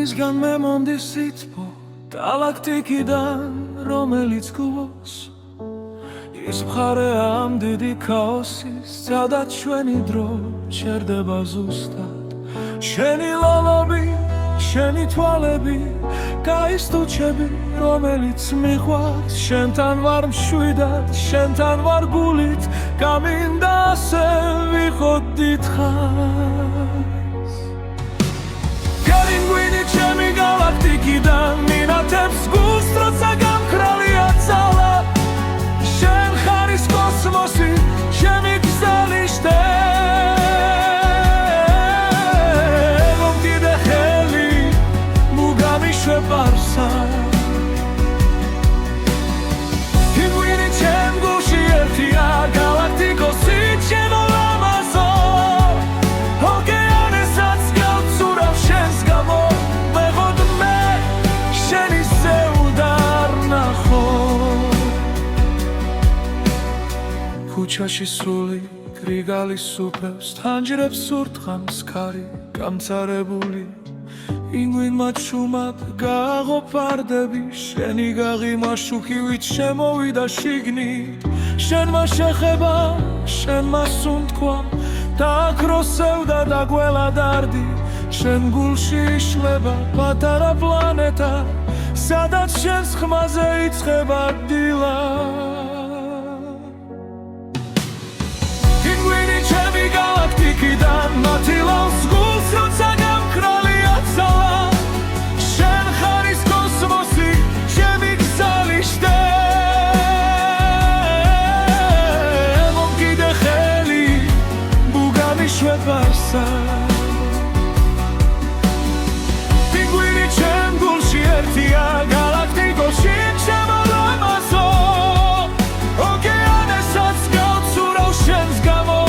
მისგან მე მომდი სითბო გალაქტიკიდან რომელიც გვოს ის მხარეა ამ დიდი ქაოსის სადაც ჩვენი დრო ჩერდება ზუსტად შენი ლალობი შენი თვალები გაისტუჩები რომელიც მიყვარს შენთან ვარ მშვიდად შენთან ვარ გულით გამინდა ასე ვიყოთ დიდხანს გერინგვინი ჩემი გალაქტიკიდან მინათებს გულს როცა გამქრალია ძალა შენ ხარ ის კოსმოსი ჩემი გზელი შტე Barsa Pinguini c'è gusci e tia galattico si c'è l'amazo Okeane satsgal tsurav shensgamo Mehod me sheni seudar nachor Kuchashi suli grigali supevs Tanjirevs urtkhams kari gamtsarebuli Pinguinმა ჩუმად გააღოფარდები შენი გაღიმაშუქივით შემოვიდა შიგნით შენმა შეხება შენმა სუნთქვა დააქროსევდა და გველა დარდი შენ გულში იშლება პატარა პლანეტა სადაც შენს ხმაზე იწყება დილა Pinguini ჩემი გალაქტიკიდან მათილავს გულს როცა გამქრალია ძალა შენ ხარ ის კოსმოსი ჩემი გზელი შტე მომკიდე ხელი მუგამიშვებარსა Pinguini ჩემ გულში ერთია გალაქტიკოში ჩემო ლამაზო ოკეანესაც გავცურავ შენს გამო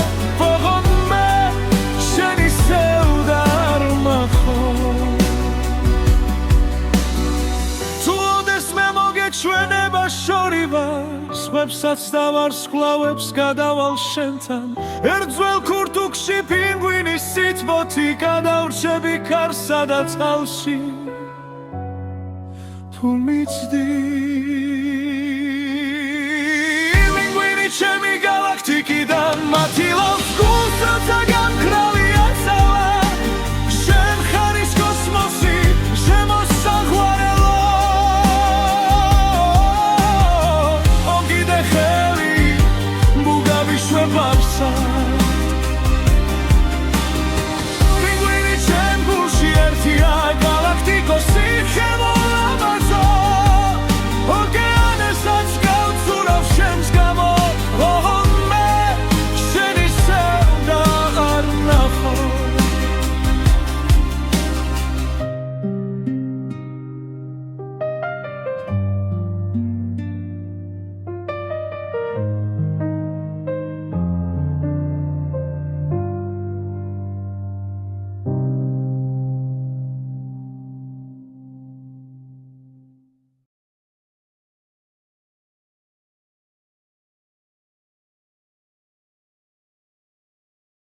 ვაღოთ მე შენი სევდა არ მახო ჩვენება შორივა სხვებსაც დავარ სკლავებს გადავალ შენთან ერთძველ ქურთუქში პინგვინის სითბოთი გადავრჩები ქარსა და თალში თუ მიცდი